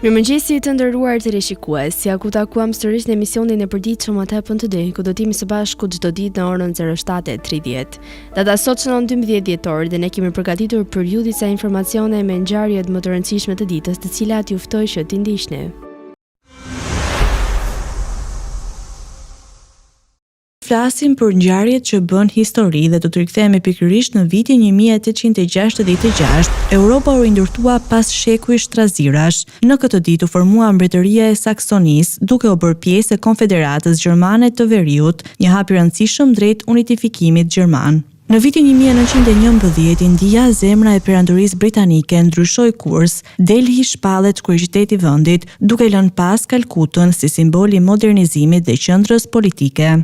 Mirëmëngjesi të nderuar teleshikues, ja ku takuam sërish në emisionin e përditshëm What Happened Today, ku do t'jemi së bashku çdo ditë në orën 07:30. Data sot shënon 12 dhjetor dhe ne kemi përgatitur për ju disa informacione me ngjarjet më të rëndësishme të ditës, të cilat ju ftoj që t'i ndiqni. Flasim për ngjarjet që bën histori dhe do të rikthehemi pikërisht në vitin 1866. Europa u rindërtua pas shekujsh trazirash. Në këtë ditë u formua Mbretëria e Saksonisë, duke u bërë pjesë e Konfederatës Gjermane të Veriut, një hap i rëndësishëm drejt unifikimit gjerman. Në vitin 1911, India, zemra e perandorisë britanike, ndryshoi kurs, Delhi shpallet kryeqyteti i vendit, duke lënë pas Kalkutën si simbol i modernizimit dhe qendrës politike.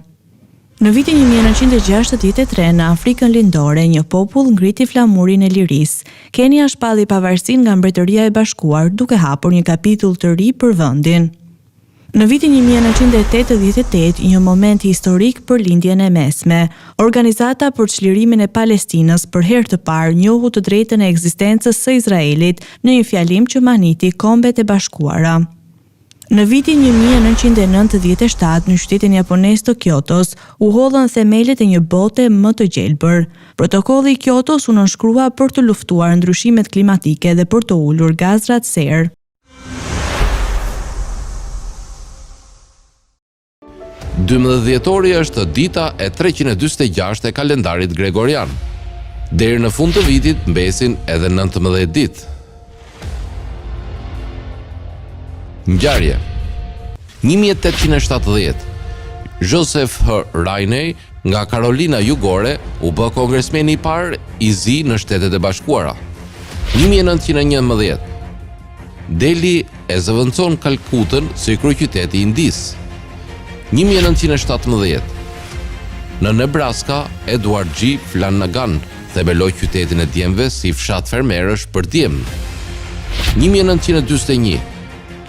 Në vitin 1963, në Afrikën Lindore, një popull ngriti flamurin e lirisë. Kenia shpalli pavarësinë nga Mbretëria e Bashkuar, duke hapur një kapitull të ri për vendin. Në vitin 1988, një moment historik për lindjen e mesme. Organizata për çlirimin e Palestinës për herë të parë njohu të drejtën e ekzistencës së Izraelit në një fjalim që maniti Kombet e Bashkuara. Në vitin 1997, në qytetin japonez të Kyotos, u hodhën themelet e një bote më të gjelbër. Protokolli i Kyotos u nënshkrua për të luftuar ndryshimet klimatike dhe për të ulur gazrat serë. Dhjetori është dita e 346 e kalendarit gregorian. Deri në fund të vitit mbesin edhe 19 ditë. Ngjarje. 1870. Joseph H. Rainey nga Carolina Jugore u bë kongresmeni i parë i zi në Shtetet e Bashkuara. 1911. Delhi e zëvendëson Kalkutën si kryeqytet i Indisë. 1917. Në Nebraska, Edward G. Flanagan themeloi qytetin e djemve si fshat fermerësh për djem. 1941.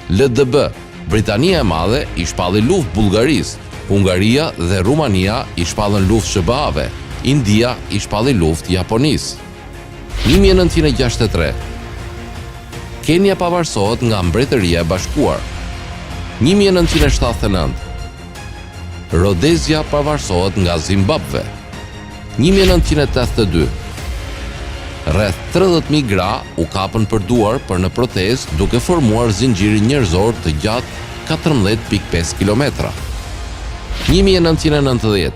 LDB, Britania e Madhe i shpalli luftë Bullgarisë, Hungaria dhe Rumania i shpallën luftë SBA-ve, India i shpalli luftë Japonisë. 1963. Kenia pavarësohet nga Mbretëria e Bashkuar. 1979. Rhodezia pavarësohet nga Zimbabwe. 1982. Rreth 30.000 gra u kapën për duar për në protestë duke formuar zinxhirin njerëzor të gjatë 14.5 kilometra. 1990.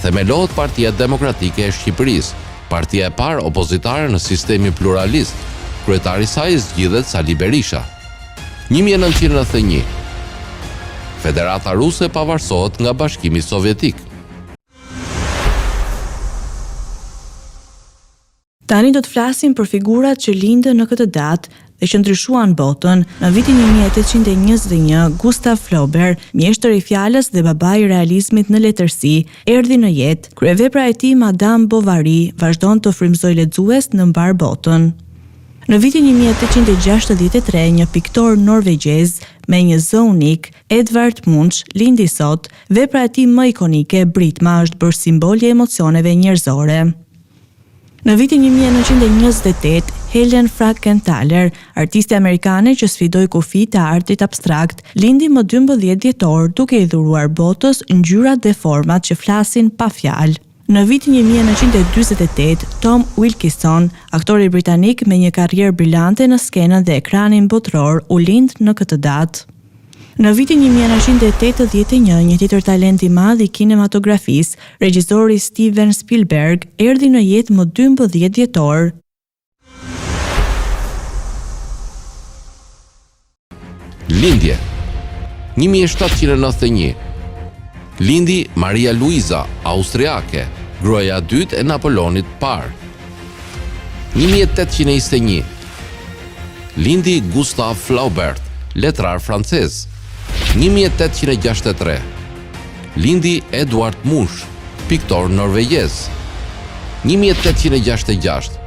Themelohet Partia Demokratike e Shqipërisë, partia e parë opozitare në sistemi pluralist. Kryetari i saj zgjidhet Sali Berisha. 1991. Federata Ruse pavarësohet nga Bashkimi Sovjetik. Tani do të flasim për figurat që lindën në këtë datë dhe që ndryshuan botën. Në vitin 1821, Gustav Flaubert, mjeshtër i fjalës dhe babai i realizmit në letërsi, erdhi në jetë. Kryevepra e tij Madame Bovary vazhdon të frymëzojë lexues në mbar botën. Në vitin 1863, një piktor norvegjez me një zë unik, Edvard Munch, lindi sot. Vepra e tij më ikonike, Britma, është bërë simbol i emocioneve njerëzore. Në vitin 1928, Helen Frankenthaler, artiste amerikane që sfidoi kufijtë e artit abstrakt, lindi më 12 dhjetor duke i dhuruar botës ngjyrat dhe format që flasin pa fjalë. Në vitin 1948, Tom Wilkinson, aktori britanik me një karrierë brillante në skenën dhe ekranin botror, u lind në këtë datë. Në vitin 1981, një tjetër talent i madh i kinematografisë, regjizori Steven Spielberg, erdhi në jetë më 12 dhjetor. Lindje. 1791. Lindi Maria Luiza, austriake, gruaja e dytë e Napoleonit parë. 1821. Lindi Gustav Flaubert, letrar francez. 1863. Lindi Edward Munch, piktor norvegjez. 1866.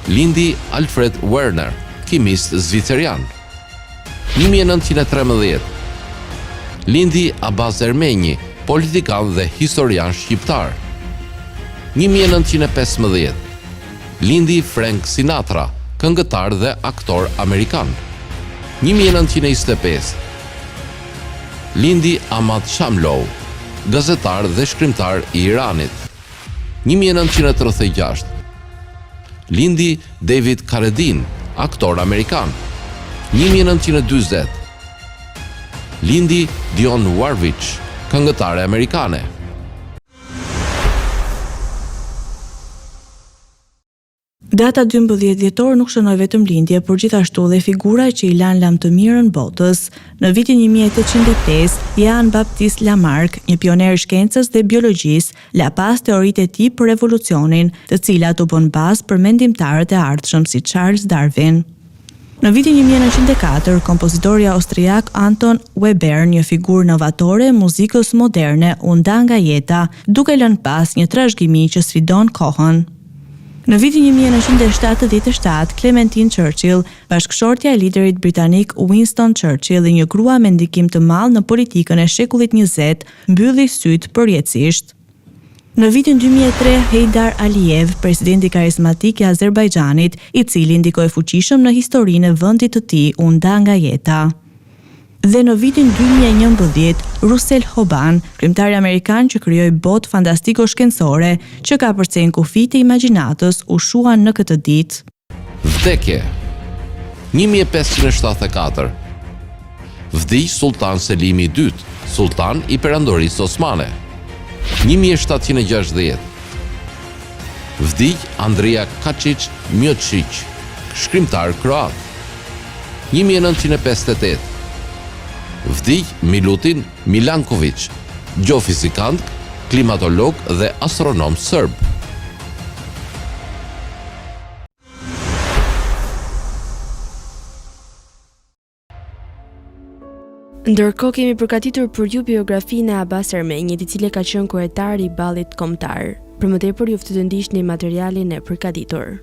Lindi Alfred Werner, kimist zvicerian. 1913. Lindi Abbas Ermeni, politikan dhe historian shqiptar. 1915. Lindi Frank Sinatra, këngëtar dhe aktor amerikan. 1925. Lindi Ahmad Shamlou, gazetar dhe shkrimtar i Iranit. 1936. Lindi David Carradine, aktor amerikan. 1940. Lindi Dionne Warwick, këngëtare amerikane. Data 12 dhjetor nuk shënoi vetëm lindje, por gjithashtu dhe figura që i lanë lam të mirën botës. Në vitin 1805, Jan Baptist Lamarck, një pioner i shkencës dhe biologjisë, la pas teoritë e tij për evolucionin, të cilat u bën bazë për mendimtarët e ardhshëm si Charles Darwin. Në vitin 1904, kompozitori austriak Anton Weber, një figurë novatore e muzikës moderne, u nda nga jeta, duke lënë pas një trashëgimi që sfidon kohën. Në vitin 1977, Clementine Churchill, bashkëshortja e liderit britanik Winston Churchill dhe një grua me ndikim të madh në politikën e shekullit 20, mbylli syt përjetësisht. Në vitin 2003, Heydar Aliyev, presidenti karizmatik i Azerbajxhanit, i cili ndikoi fuqishëm në historinë e vendit të tij, u nda nga jeta. Dhe në vitin 2011, Russell Hoban, krijimtari amerikan që krijoi botë fantastiko-shkencore që ka përcjellë kufijtë e imagjinatës, u shuan në këtë ditë. Vdekje. 1574. Vdiq Sultan Selimi II, sultan i Perandorisë Osmane. 1760. Vdiq Andrija Kačić Miočić, shkrimtar kroat. 1958. Vdiq Milutin Milanković, geofizikant, klimatolog dhe astronom serb. Ndërkohë kemi përgatitur për ju biografinë e Abbas Ermenit, i cili ka qenë kryetar i ballit kombëtar. Për më tepër ju ftoj të ndiqni materialin e përgatitur.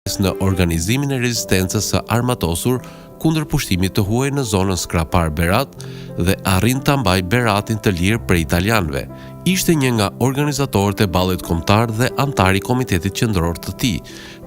Në organizimin e rezistencës së armatosur kundër pushtimit të huaj në zonën Skrapar Berat dhe arrin ta mbaj Beratin të lirë prej italianëve. Ishte një nga organizatorët e ballit kombëtar dhe antar i komitetit qendror të tij.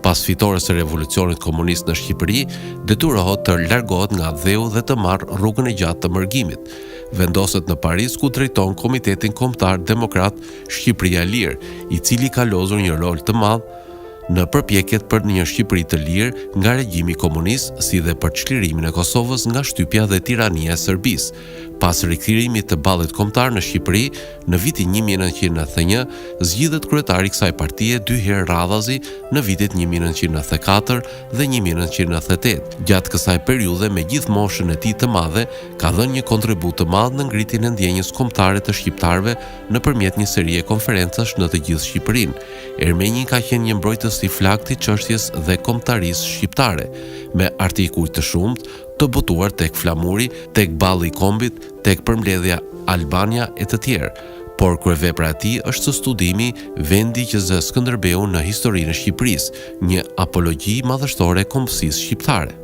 Pas fitores së revolucionit komunist në Shqipëri, detyrohet të largohet nga dheu dhe të marrë rrugën e gjatë të mërgimit. Vendoset në Paris ku drejton Komitetin Kombëtar Demokrat Shqipëria Lirë, i cili ka lozur një rol të madh në përpjekjet për një Shqipëri të lirë nga regjimi komunist, si dhe për çlirimin e Kosovës nga shtypja dhe tirania e Serbisë. Pas rikthirimit të ballit kombëtar në Shqipëri në vitin 1991, zgjidhet kryetari i kësaj partie 2 herë radhazi në vitet 1994 dhe 1998. Gjatë kësaj periudhe, me gjithë moshën e tij të madhe, ka dhënë një kontribut të madh në ngritjen e ndjenjës kombëtare të shqiptarëve nëpërmjet një serie konferencash në të gjithë Shqipërinë. Ermeni ka qenë një mbrojtës i flaktë i çështjes dhe kombëtarisë shqiptare, me artikuj të shumtë të botuar tek Flamuri, tek balli i kombit, tek përmbledhja Albania e të tjerë. Por kryevepra e tij është së studimi Vendi që zë Skënderbeu në historinë e Shqipërisë, një apologji madhështore e kombësisë shqiptare.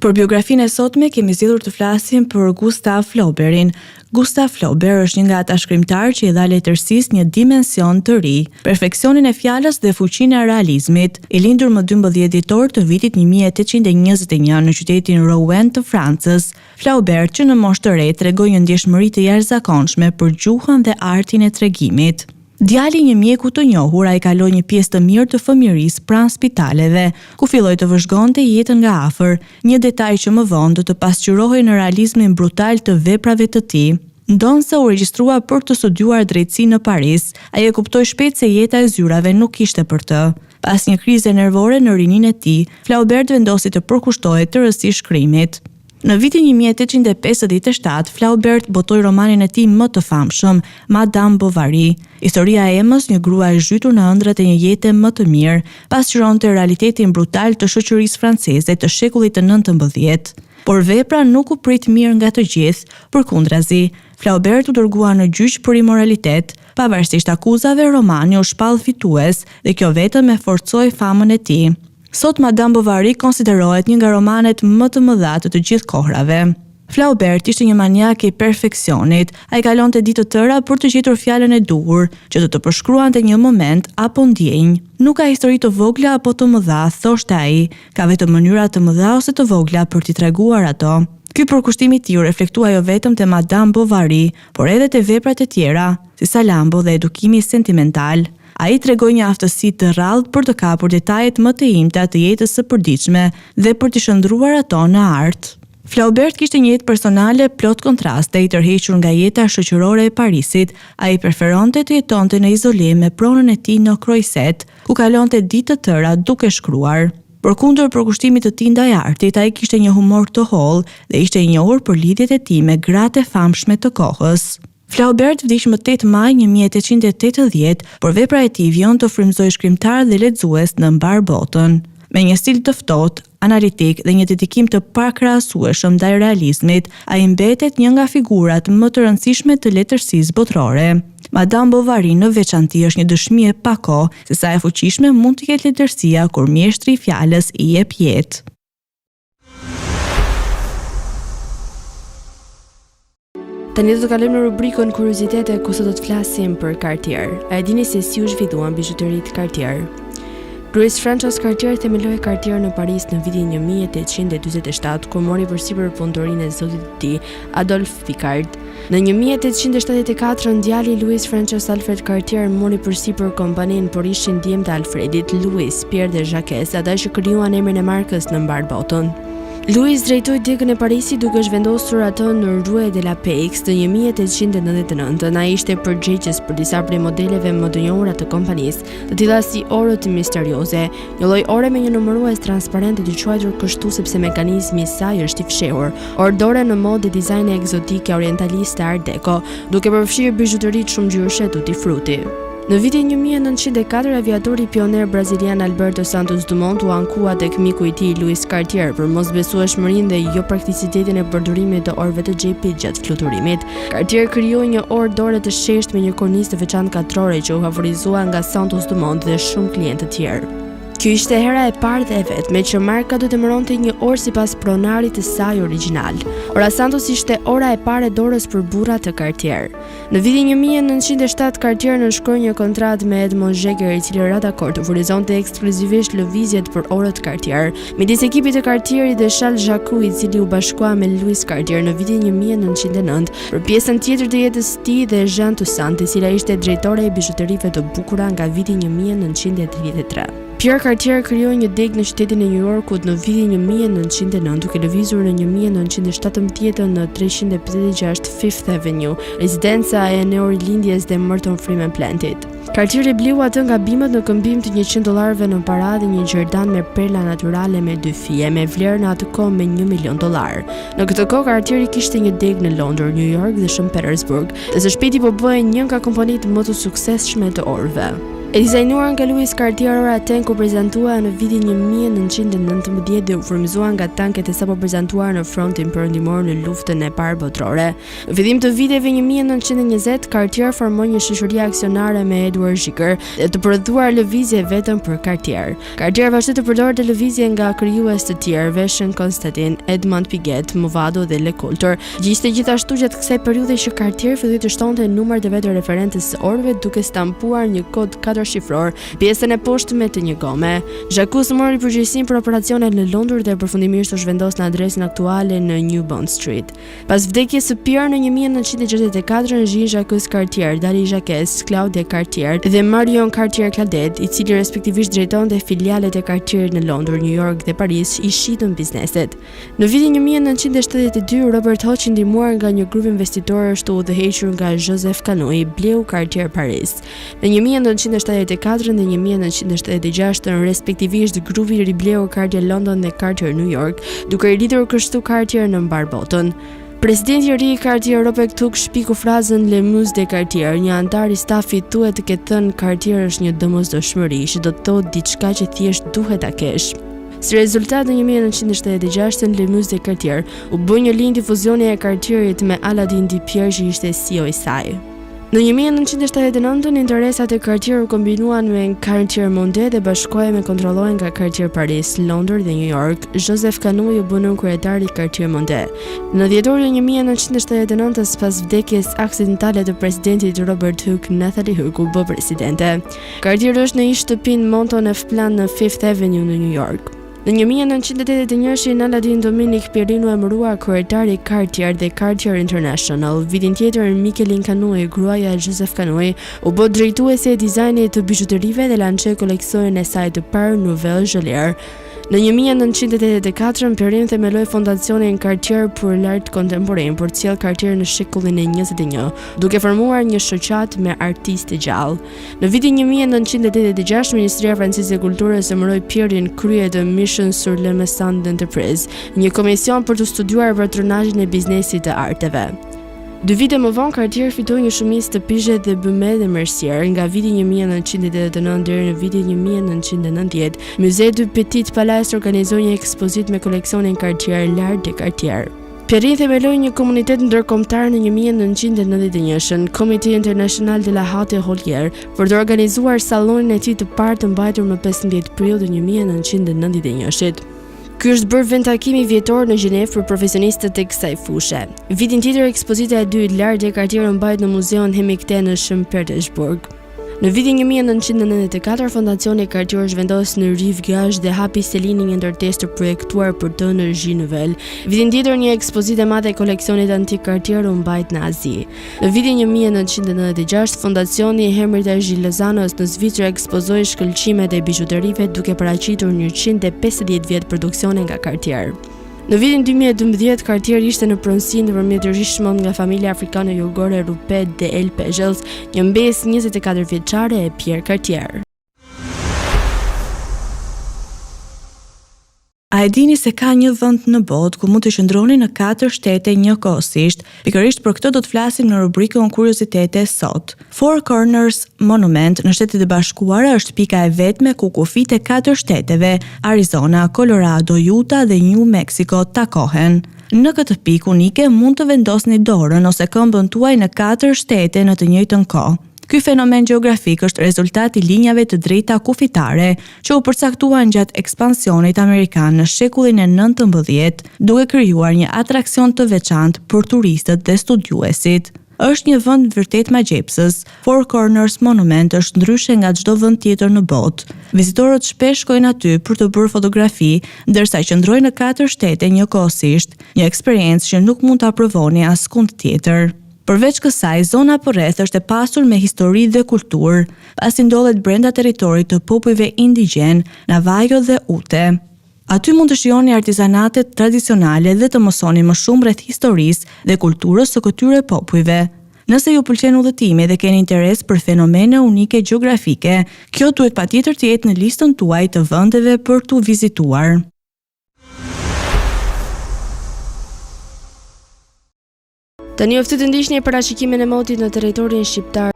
Për biografinë e sotme kemi zgjedhur të flasim për Gustav Flaubertin. Gustav Flaubert është një nga ata shkrimtarë që i dha letërsisë një dimension të ri, perfeksionin e fjalës dhe fuqinë e realizmit. I lindur më 12 dhjetor të vitit 1821 në qytetin Rouen të Francës, Flaubert, që në moshë të re tregoi një ndjeshmëri të jashtëzakonshme për gjuhën dhe artin e tregimit. Djali një mjeku të njohur, ai kaloi një pjesë të mirë të fëmijërisë pranë spitaleve, ku filloi të vëzhgonte jetën nga afër, një detaj që më vonë do të pasqyrohej në realizmin brutal të veprave të tij. Ndonse u regjistrua për të studiuar drejtësi në Paris, ai e kuptoi shpejt se jeta e zyrave nuk ishte për të. Pas një krize nervore në rininë e tij, Flaubert vendosi të përkushtohej të rësisë shkrimit. Në vitin 1857, Flaubert botoi romanin e tij më të famshëm, Madame Bovary. Historia e Emës, një grua e zhytur në ëndrat e një jete më të mirë, pasqyronte realitetin brutal të shoqërisë franceze të shekullit të 19. Por vepra nuk u prit mirë nga të gjithë, përkundrazi, Flaubert u dërgua në gjyq për immoralitet. Pavarësisht akuzave, romani u shpall fitues dhe kjo vetëm e forcoi famën e tij. Sot Madame Bovary konsiderohet një nga romanet më të mëdha të gjithë kohrave. Flaubert ishte një maniak i perfeksionit. Ai kalonte ditë të tëra për të gjetur fjalën e duhur, që do të përshkruante një moment apo ndjenjë. Nuk ka histori të vogla apo të mëdha, thoshte ai, ka vetëm mënyra të mëdha ose të vogla për t'i treguar ato. Ky përkushtim i tij reflektua jo vetëm te Madame Bovary, por edhe te veprat e tjera, si Salambo dhe edukimi sentimental. Ai tregoi një aftësi të rrallë për të kapur detajet më të imta të jetës së përditshme dhe për të shndruar ato në art. Flaubert kishte një jetë personale plot kontraste, i tërhequr nga jeta shoqërore e Parisit. Ai preferonte të jetonte në izolim me pronën e tij në Croiset, ku kalonte ditë të tëra duke shkruar. Përkundër përkushtimit të tij ndaj artit, ai kishte një humor të hollë dhe ishte i njohur për lidhjet e tij me gratë e famshme të kohës. Flaubert vdiq më 8 maj 1880, por vepra e tij vjon të frymëzojë shkrimtar dhe lexues në mbar botën. Me një stil të ftohtë, analitik dhe një dedikim të pakrahasueshëm ndaj realizmit, ai mbetet një nga figurat më të rëndësishme të letërsisë botërore. Madame Bovary në veçanti është një dëshmi e pakohë se sa e fuqishme mund të jetë letërsia kur mjeshtri i fjalës i jep jetë. Tani do të kalojmë në rubrikën Kuriozitete, ku sot do të flasim për Cartier. A e dini se si u zhvilluan bijuteritë Cartier? Louis Francois Cartier themeloi Cartier në Paris në vitin 1847, kur mori përsipër punëtorinë e zotit të tij, Adolphe Picard. Në 1874, djali Louis Francois Alfred Cartier mori përsipër kompaninë, por ishin djemtë e Alfredit, Louis, Pierre dhe Jacques, ata që krijuan emrin e markës në mbar botën. Louis drejtoi degën e Parisit duke zhvendosur atë në Rue de la Paix të 1899. Ai ishte përgjegjës për disa prej modeleve më të njohura të kompanisë, të tilla si orët misterioze, një lloj ore me një numërues transparente të quajtur kështu sepse mekanizmi i saj është i fshehur, ordore në modë dizajn egzotike orientaliste Art Deco, duke përfshirë bijuteritë shumë ngjyrshe tutti frutti. Në vitin 1904, aviatori pioner brazilian Alberto Santos Dumont u ankua tek miku i tij Louis Cartier për mosbesueshmërinë dhe jo prakticitetin e përdorimit të orëve të xhepit gjatë fluturimit. Cartier krijoi një orë dore të sheshtë me një kornizë të veçantë katrore që u favorizua nga Santos Dumont dhe shumë klientë të tjerë. Kjo ishte hera e parë dhe e vetme që marka do të mëronte një orë sipas pronarit të saj origjinal. Ora Santos ishte ora e parë e dorës për burrat të Cartier. Në vitin 1907 Cartier nënshkroi një kontratë me Edmond Jagger, i cili ra dakord të furnizonte ekskluzivisht lëvizjet për orët Cartier midis ekipit të Cartierit dhe Charles Jacquot, i cili u bashkua me Louis Cartier në vitin 1909 për pjesën tjetër të jetës së tij dhe Jean Toussaint, e cila ishte drejtore e bijuterive të bukura nga viti 1933. Pierre Cartier krijoi një degë në qytetin e New Yorkut në vitin 1909, duke lëvizur në 1917 në 356 Fifth Avenue, rezidenca e neorilindjes dhe Merton Freeman Plantit. Cartier i bleu atë nga bimët në këmbim të $100 në para dhe një gjerdan me perla natyrale me 2 fije, me vlerë në atë kohë me $1 milion. Në këtë kohë Cartier i kishte një degë në Londër, New York dhe Shën Petersburg, dhe së shpejti po bëhej një nga kompanitë më të suksesshme të orëve. E dizajnuar nga Louis Cartier, ora tank u prezantua në vitin 1919 dhe u furnizuar nga tanket e sapo prezantuar në frontin perëndimor në luftën e parë botërore. Në fillim të viteve 1920, Cartier formoi një shoqëri aksionare me Edward Jagger dhe të prodhuar lëvizje vetëm për Cartier. Cartier vazhdoi të përdorte lëvizje nga krijues të tjerë, veshën Constantin, Edmond Piguet, Movado dhe Le Coulter. Gjiste gjithashtu gjatë kësaj periudhe që Cartier filloi të shtonte numrat e vet të referencës së orëve duke stampuar një kod 4 shifror, pjesën e poshtme të një gome. Jacquot mori përgjegjësinë për operacionet në Londër dhe përfundimisht u zhvendos në adresën aktuale në New Bond Street. Pas vdekjes së Pierre në 1964, Jean-Jacques Cartier, Dali Jacques, Claude Cartier dhe Marion Cartier Claudet, i cili respektivisht drejtonte filialet e Cartierit në Londër, New York dhe Paris, i shitën bizneset. Në vitin 1972, Robert Hodge, ndihmuar nga një grup investitorësh të udhëhequr nga Joseph Canoi, bleu Cartier Paris. Në 1974 dhe 1976, respektivisht grupi ribleu Cartier London dhe Cartier New York, duke i rritur kështu Cartier në mbar botën. Presidenti i ri i Cartier, Robert Hooke, shpiku frazën "Le Muse de Cartier", një antar i stafit thuhet të ketë thënë Cartier është një domosdoshmëri, që do të thotë diçka që thjesht duhet ta kesh. Si rezultat, në 1976, Le Muse de Cartier u bë një linjë difuzioni e Cartierit me Aladin Di Pierre, që ishte CEO i saj. Në 1979, interesat e Cartier u kombinuan me Cartier Monde dhe bashkohej me kontrollohen nga Cartier Paris, Londër dhe New York. Joseph Canoi u bë nën kryetar i Cartier Monde. Në dhjetorin 1979, pas vdekjes aksidentale të presidentit Robert Hooke, Nathalie Hooke u bë presidente. Cartier është në ish shtëpinë Monton F Plan në Fifth Avenue në New York. Në 1981, Aladin Dominic Pierino emërua kryetari Cartier dhe Cartier International. Vitin tjetër, Micheline Canoi, gruaja e Joseph Canoi, u bë drejtuese e dizajnit të bijuterive dhe lançoi koleksionin e saj të parë Nouvelle Jolière. Në 1984, Pierin themeloi fondacionin Cartier pour l'art contemporain për të sjellë Cartier në shekullin e 21, duke formuar një shoqat me artistë gjallë. Në vitin 1986, Ministria Franceze e Kulturës emëroi Pierin krye të Mission sur le Maison d'Entreprise, një komision për të studiuar patronazhin e biznesit të arteve. 2 vite më vonë, Cartier fitoi një shumicë të Piaget dhe Bumet dhe Mercier. Nga viti 1989 deri në vitin 1990, Musée du Petit Palace organizoi një ekspozitë me koleksionin Cartier, L'Art de Cartier. Pierin themeloi një komunitet ndërkombëtar në 1991, Comité International de la Haute Holière, për të organizuar sallonin e tij të parë të mbajtur më 15 prill të 1991-shit. Ky është bërë vend takimi vjetor në Gjenevë për profesionistët e kësaj fushë. Vitin tjetër, ekspozita e dytë L'Art de Cartier mbahet në Muzeun Hemikte në Shën Petersburg. Në vitin 1994, fondacioni Cartier zhvendos në Rive Gauche dhe hapi selinin një ndërtesë të projektuar për të në Rue Nouvelle. Vitin tjetër, një ekspozitë e madhe e koleksionit antik Cartier u mbajt në Azi. Në vitin 1996, fondacioni Hermitage Lozanos në Zvicër ekspozoi shkëlqimet e bijuterive duke paraqitur 150 vjet produksione nga Cartier. Në vitin 2012, Cartier ishte në pronësi nëpërmjet rishmon nga familja afrikane jugore Rupert dhe El Pejels, një mbes 24 vjeçare e Pierre Cartier. A e dini se ka një vend në botë ku mund të qëndroni në 4 shtete njëkohësisht? Pikërisht për këtë do të flasim në rubrikën Kuriozitete sot. Four Corners Monument në Shtetet e Bashkuara është pika e vetme ku kufit e 4 shteteve, Arizona, Colorado, Utah dhe New Mexico, takohen. Në këtë pikë unike mund të vendosni dorën ose këmbën tuaj në 4 shtete në të njëjtën kohë. Ky fenomen gjeografik është rezultat i linjave të drejta kufitare që u përcaktuan gjatë ekspansionit amerikan në shekullin e 19, duke krijuar një atraksion të veçantë për turistët dhe studiuesit. Është një vend vërtet magjepsës. Four Corners Monument është ndryshe nga çdo vend tjetër në botë. Vizitorët shpesh shkojnë aty për të bërë fotografi, ndërsa qëndrojnë në 4 shtete njëkohësisht, një eksperiencë që nuk mund ta provoni askund tjetër. Përveç kësaj, zona përreth është e pasur me histori dhe kulturë, pasi ndodhet brenda territorit të popujve indigjen, Navajo dhe Ute. Aty mund të shihoni artizanatet tradicionale dhe të mësoni më shumë rreth historisë dhe kulturës së këtyre popujve. Nëse ju pëlqen udhëtimi dhe keni interes për fenomene unike gjeografike, kjo duhet patjetër të jetë në listën tuaj të vendeve për tu vizituar. Tani oftë të ndiqni parashikimin e motit në territorin shqiptar.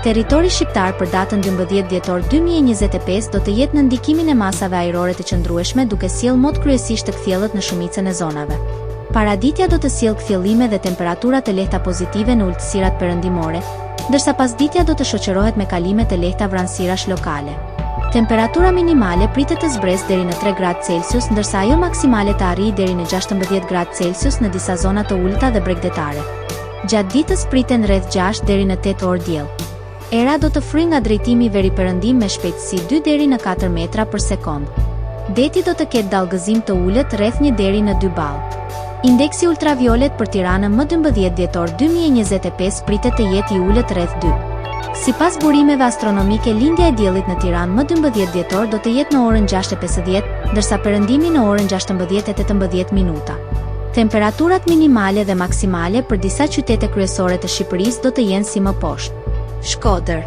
Territori shqiptar për datën 12 dhjetor 2025 do të jetë në ndikimin e masave ajrore të qëndrueshme, duke sjellë mot kryesisht të kthjellët në shumicën e zonave. Paraditja do të sjellë kthjellime dhe temperatura të lehta pozitive në ulësirat perëndimore, ndërsa pasditja do të shoqërohet me kalime të lehta vranësirash lokale. Temperatura minimale pritet të zbresë deri në 3 gradë Celsius, ndërsa ajo maksimale të arrijë deri në 16 gradë Celsius në disa zona të ulta dhe bregdetare. Gjatë ditës priten rreth 6 deri në 8 orë diell. Era do të fryjë nga drejtimi veri-perëndim me shpejtësi 2 deri në 4 metra për sekond. Deti do të ketë dallgëzim të ulët rreth 1 deri në 2 ballë. Indeksi ultraviolet për Tiranën më 12 dhjetor 2025 pritet të jetë i ulët rreth 2. Sipas burimeve astronomike, lindja e diellit në Tiranë më 12 dhjetor do të jetë në orën 6:50, ndërsa perëndimi në orën 16:18 minuta. Temperaturat minimale dhe maksimale për disa qytete kryesore të Shqipërisë do të jenë si më poshtë. Shkodër,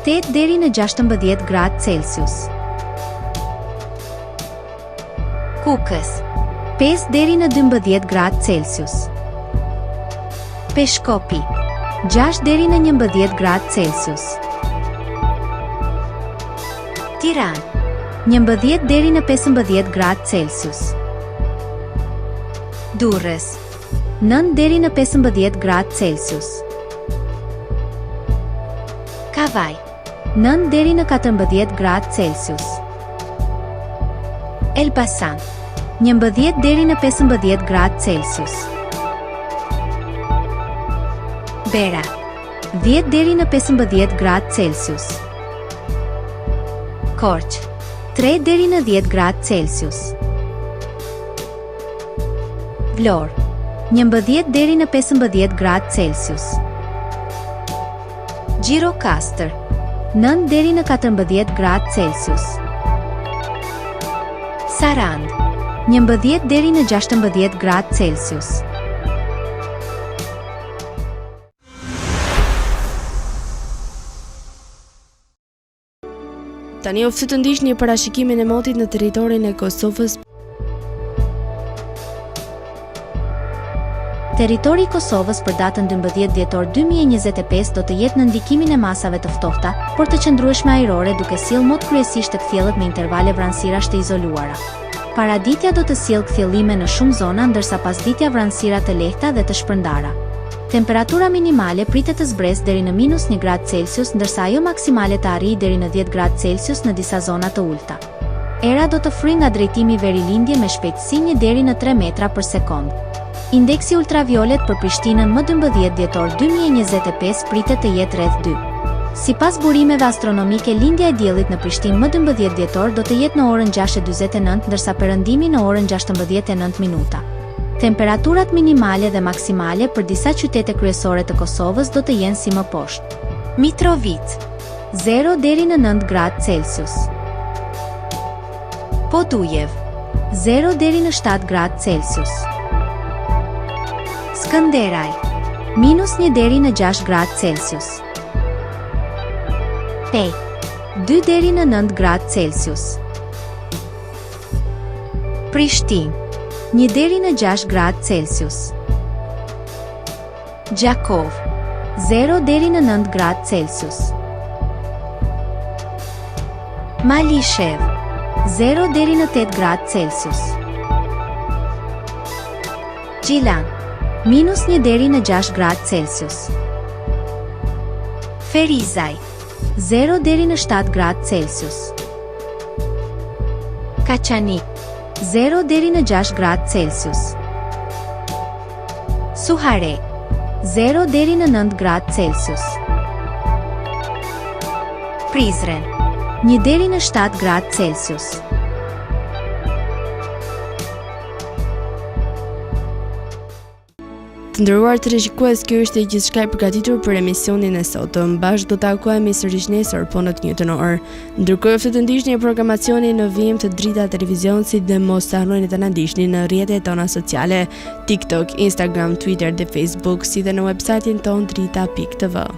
8 deri në 16 gradë Celsius. Kukës, 5 deri në 12 gradë Celsius. Peshkopi, 6 deri në 11 gradë Celsius. Tiranë, 11 deri në 15 gradë Celsius. Durrës, 9 deri në 15 gradë Celsius. Kavaj, 9 deri në 14 gradë Celsius. Elbasan, 11 deri në 15 gradë Celsius. Bera, 10 deri në 15 gradë Celsius. Korçë, 3 deri në 10 gradë Celsius. Vlorë, 11 deri në 15 gradë Celsius. Gjirokastër, 9 deri në 14 gradë Celsius. Sarandë, 11 deri në 16 gradë Celsius. Tani oftë të ndiqni parashikimin e motit në territorin e Kosovës. Territori i Kosovës për datën 12 dhjetor 2025 do të jetë në ndikimin e masave të ftohta, por të qëndrueshme ajrore, duke sjellë mot kryesisht të kthjellët me intervale vranësirash të izoluara. Paraditja do të sjellë kthjellime në shumë zona, ndërsa pasditja vranësira të lehta dhe të shpërndara. Temperatura minimale pritet të zbresë deri në -1 gradë Celsius, ndërsa ajo maksimale të arrijë deri në 10 gradë Celsius në disa zona të ulta. Era do të fryjë nga drejtimi verilindje me shpejtësi 1 deri në 3 metra për sekond. Indeksi ultraviolet për Prishtinën më 12 dhjetor 2025 pritet të jetë rreth 2. Sipas burimeve astronomike, lindja e diellit në Prishtinë më 12 dhjetor do të jetë në orën 6:49, ndërsa perëndimi në orën 16:09 minuta. Temperaturat minimale dhe maksimale për disa qytete kryesore të Kosovës do të jenë si më poshtë. Mitrovica, 0 deri në 9 gradë Celsius. Podujev, 0 deri në 7 gradë Celsius. Skënderaj, -1 deri në 6 gradë Celsius. Pej, 2 deri në 9 gradë Celsius. Prishtinë, 1 deri në 6 gradë Celsius. Gjakov, 0 deri në 9 gradë Celsius. Malishev, 0 deri në 8 gradë Celsius. Gjilan, -1 deri në 6 gradë Celsius. Ferizaj, 0 deri në 7 gradë Celsius. Kaçanik, 0 deri në 6 gradë Celsius. Suharek, 0 deri në 9 gradë Celsius. Prizren, 1 deri në 7 gradë Celsius. Të nderuar teleshikues, kjo ishte gjithçka e përgatitur për emisionin e sotëm. Bashkë do takohemi sërish nesër po në të njëjtën orë. Ndërkohë ftë të ndiqni programacionin në vijim të Drita Televizionit dhe mos harroni të na ndiqni në rrjetet tona sociale, TikTok, Instagram, Twitter dhe Facebook, si dhe në websajtin ton drita.tv.